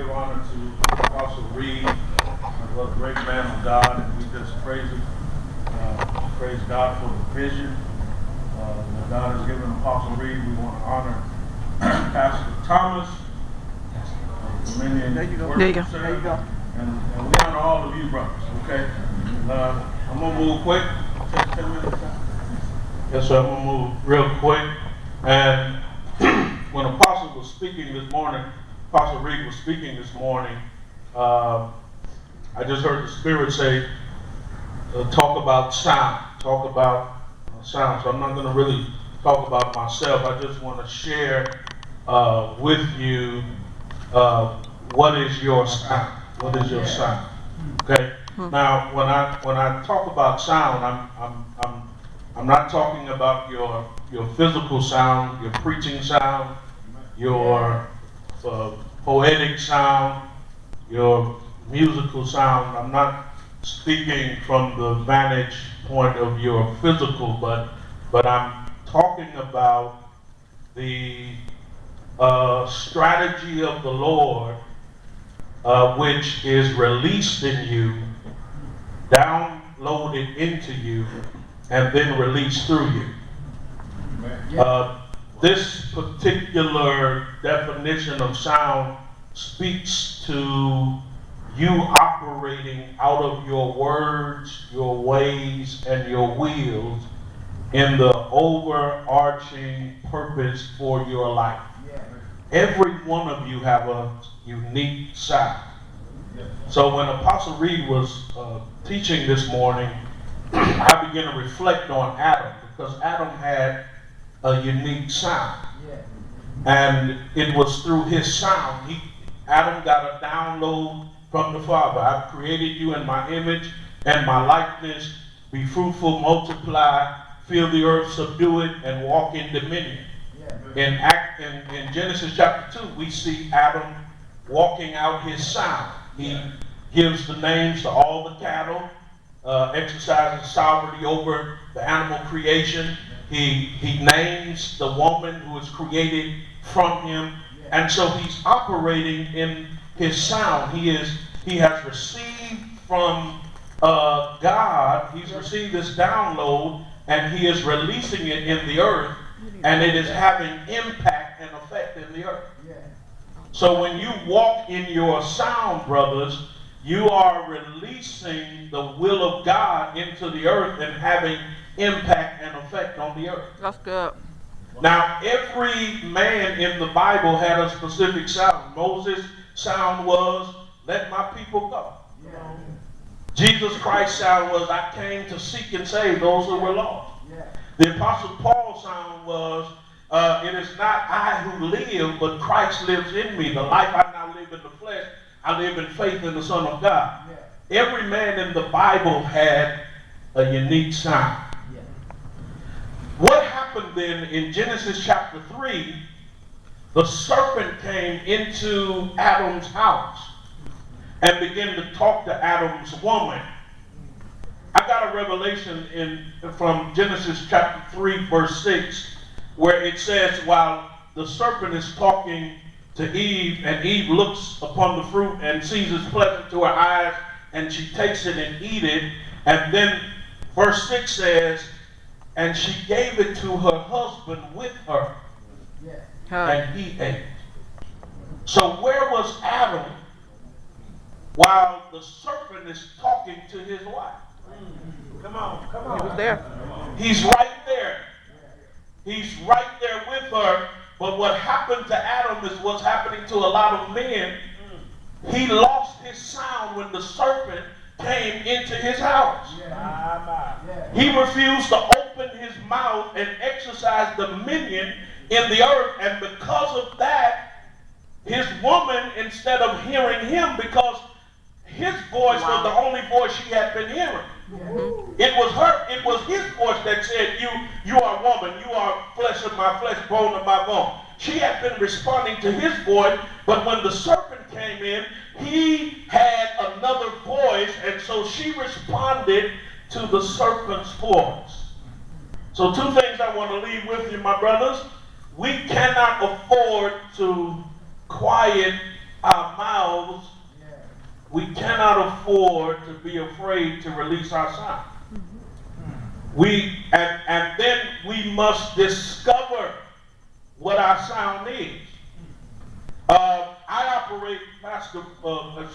give honor to Apostle Reed, what a great man of God, and we just praise him. Praise God for the vision that God has given Apostle Reed. We want to honor Pastor Thomas. There you go. There you go. And we honor all of you brothers, okay? I'm going to move quick. Take 10 minutes. Yes, sir, I'm going to move real quick. And when Apostle was speaking this morning, Apostle Reed was speaking this morning, I just heard the Spirit say, talk about sound. Talk about sound. So I'm not going to really talk about myself. I just want to share with you what is your sound. What is your sound? Okay. Now, when I talk about sound, I'm not talking about your physical sound, your preaching sound, your poetic sound, your musical sound. I'm not speaking from the vantage point of your physical, but I'm talking about the strategy of the Lord, which is released in you, downloaded into you, and then released through you. This particular definition of sound speaks to you operating out of your words, your ways, and your wills in the overarching purpose for your life. Every one of you have a unique sound. So when Apostle Reed was teaching this morning, I began to reflect on Adam, because Adam had a unique sound. And it was through his sound. Adam got a download from the Father. I've created you in my image and my likeness. Be fruitful, multiply, fill the earth, subdue it, and walk in dominion. In Genesis chapter 2, we see Adam walking out his sound. He gives the names to all the cattle, exercises sovereignty over the animal creation. He names the woman who is created from him. And so he's operating in his sound. He has received from God. He's received this download, and he is releasing it in the earth, and it is having impact and effect in the earth. So when you walk in your sound, brothers, you are releasing the will of God into the earth and having impact and effect on the earth. That's good. Now, every man in the Bible had a specific sound. Moses' sound was, let my people go. Jesus Christ's sound was, I came to seek and save those who were lost. The Apostle Paul's sound was, it is not I who live, but Christ lives in me. The life I now live in the flesh, I live in faith in the Son of God. Every man in the Bible had a unique sound. What happened then in Genesis chapter 3, the serpent came into Adam's house and began to talk to Adam's woman. I got a revelation from Genesis chapter 3, verse 6, where it says, while the serpent is talking to Eve, and Eve looks upon the fruit and sees it's pleasant to her eyes, and she takes it and eats it. And then verse 6 says, and she gave it to her husband with her, and he ate. So where was Adam while the serpent is talking to his wife? Come on. He was there. He's right there. He's right there with her. But what happened to Adam is what's happening to a lot of men. He lost his sound when the serpent came into his house. He refused to open his mouth and exercise dominion in the earth. And because of that, his woman, instead of hearing him, because his voice was the only voice she had been hearing. It was his voice that said, you are woman, you are flesh of my flesh, bone of my bone. She had been responding to his voice, but when the serpent came in, he had another voice, and so she responded to the serpent's voice. So two things I want to leave with you, my brothers. We cannot afford to quiet our mouths, we cannot afford to be afraid to release our sound. And then we must discover what our sound is. I operate, Pastor